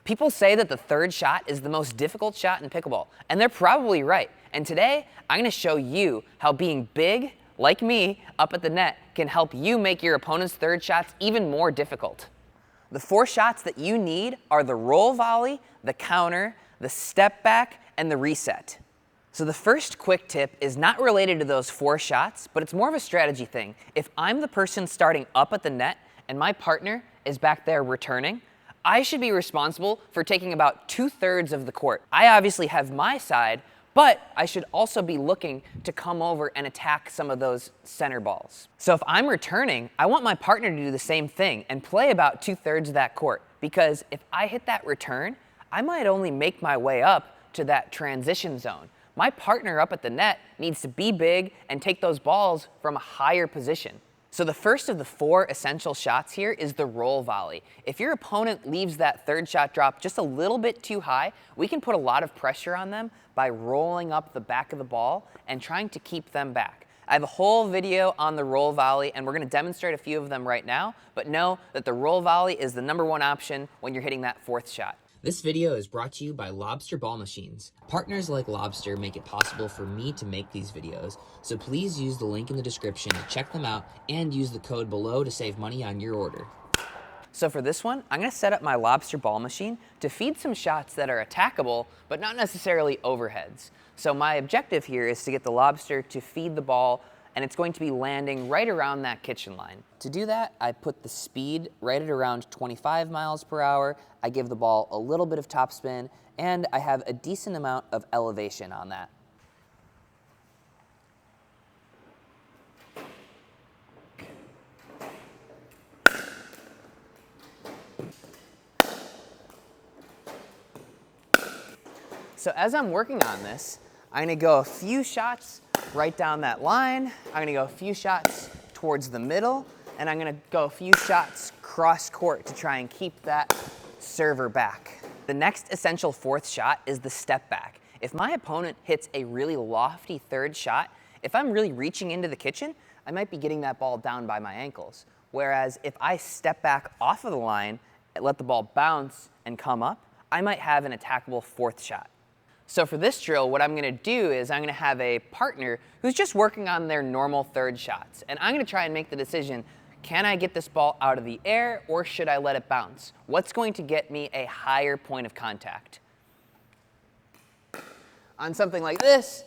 People say that the third shot is the most difficult shot in pickleball, and they're probably right. And today, I'm gonna show you how being big, like me, up at the net can help you make your opponent's third shots even more difficult. The 4 shots that you need are the roll volley, the counter, the step back, and the reset. So the first quick tip is not related to those 4 shots, but it's more of a strategy thing. If I'm the person starting up at the net and my partner is back there returning, I should be responsible for taking about 2/3 of the court. I obviously have my side, but I should also be looking to come over and attack some of those center balls. So if I'm returning, I want my partner to do the same thing and play about 2/3 of that court, because if I hit that return, I might only make my way up to that transition zone. My partner up at the net needs to be big and take those balls from a higher position. So the first of the 4 essential shots here is the roll volley. If your opponent leaves that third shot drop just a little bit too high, we can put a lot of pressure on them by rolling up the back of the ball and trying to keep them back. I have a whole video on the roll volley, and we're gonna demonstrate a few of them right now, but know that the roll volley is the #1 option when you're hitting that 4th shot. This video is brought to you by Lobster Ball Machines. Partners like Lobster make it possible for me to make these videos, so please use the link in the description to check them out and use the code below to save money on your order. So for this one, I'm gonna set up my lobster ball machine to feed some shots that are attackable, but not necessarily overheads. So my objective here is to get the lobster to feed the ball, and it's going to be landing right around that kitchen line. To do that, I put the speed right at around 25 miles per hour. I give the ball a little bit of topspin, and I have a decent amount of elevation on that. So as I'm working on this, I'm gonna go a few shots right down that line. I'm gonna go a few shots towards the middle, and I'm gonna go a few shots cross court to try and keep that server back. The next essential 4th shot is the step back. If my opponent hits a really lofty 3rd shot, if I'm really reaching into the kitchen, I might be getting that ball down by my ankles. Whereas if I step back off of the line and let the ball bounce and come up, I might have an attackable 4th shot. So for this drill, what I'm gonna do is I'm gonna have a partner who's just working on their normal 3rd shots. And I'm gonna try and make the decision, can I get this ball out of the air or should I let it bounce? What's going to get me a higher point of contact? On something like this,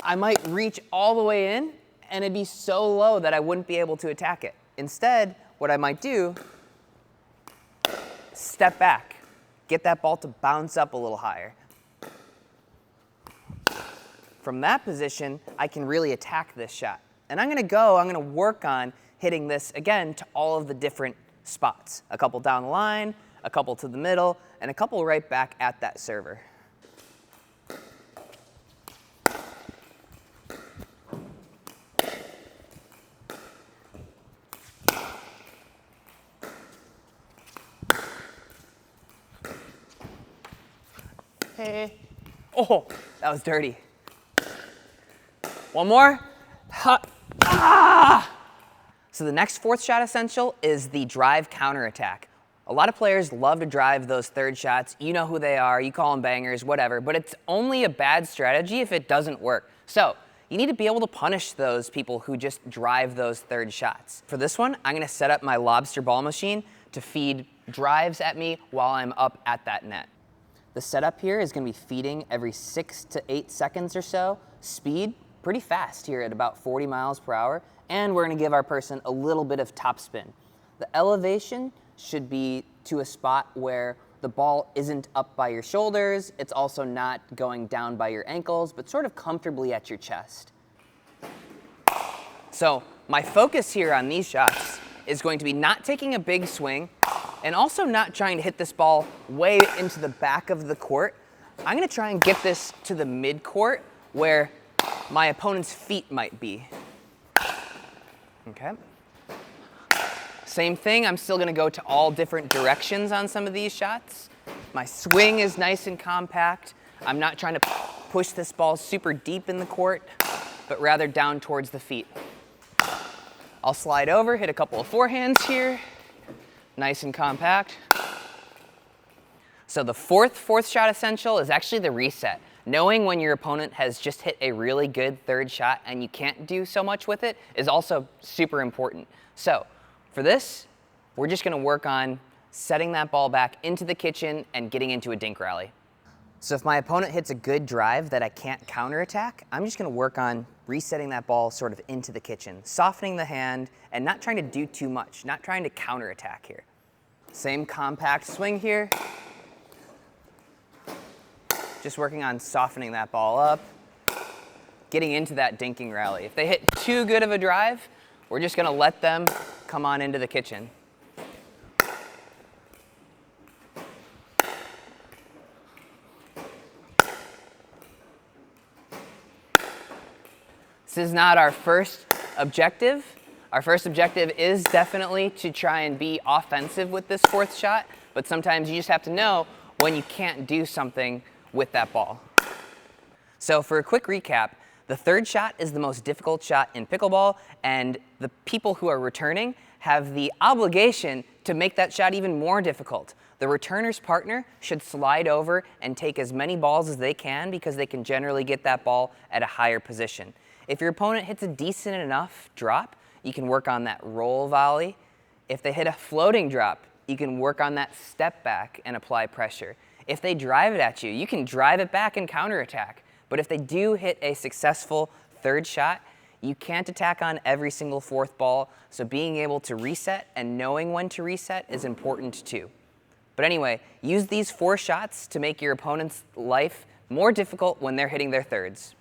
I might reach all the way in and it'd be so low that I wouldn't be able to attack it. Instead, what I might do, step back, get that ball to bounce up a little higher. From that position, I can really attack this shot. And I'm gonna work on hitting this again to all of the different spots. A couple down the line, a couple to the middle, and a couple right back at that server. Hey. Oh, that was dirty. One more. Ha. Ah! So the next 4th shot essential is the drive counterattack. A lot of players love to drive those 3rd shots. You know who they are, you call them bangers, whatever, but it's only a bad strategy if it doesn't work. So you need to be able to punish those people who just drive those 3rd shots. For this one, I'm gonna set up my lobster ball machine to feed drives at me while I'm up at that net. The setup here is gonna be feeding every 6 to 8 seconds or so. Speed, pretty fast here at about 40 miles per hour. And we're gonna give our person a little bit of topspin. The elevation should be to a spot where the ball isn't up by your shoulders, it's also not going down by your ankles, but sort of comfortably at your chest. So my focus here on these shots is going to be not taking a big swing and also not trying to hit this ball way into the back of the court. I'm gonna try and get this to the mid-court where my opponent's feet might be. Okay. Same thing, I'm still gonna go to all different directions on some of these shots. My swing is nice and compact. I'm not trying to push this ball super deep in the court, but rather down towards the feet. I'll slide over, hit a couple of forehands here. Nice and compact. So the fourth shot essential is actually the reset. Knowing when your opponent has just hit a really good third shot and you can't do so much with it is also super important. So for this, we're just gonna work on setting that ball back into the kitchen and getting into a dink rally. So if my opponent hits a good drive that I can't counterattack, I'm just gonna work on resetting that ball sort of into the kitchen, softening the hand and not trying to do too much, not trying to counterattack here. Same compact swing here. Just working on softening that ball up, getting into that dinking rally. If they hit too good of a drive, we're just gonna let them come on into the kitchen. This is not our first objective. Our first objective is definitely to try and be offensive with this fourth shot, but sometimes you just have to know when you can't do something with that ball. So for a quick recap, the third shot is the most difficult shot in pickleball, and the people who are returning have the obligation to make that shot even more difficult. The returner's partner should slide over and take as many balls as they can because they can generally get that ball at a higher position. If your opponent hits a decent enough drop, you can work on that roll volley. If they hit a floating drop, you can work on that step back and apply pressure. If they drive it at you, you can drive it back and counterattack. But if they do hit a successful third shot, you can't attack on every single fourth ball, so being able to reset and knowing when to reset is important too. But anyway, use these 4 shots to make your opponent's life more difficult when they're hitting their thirds.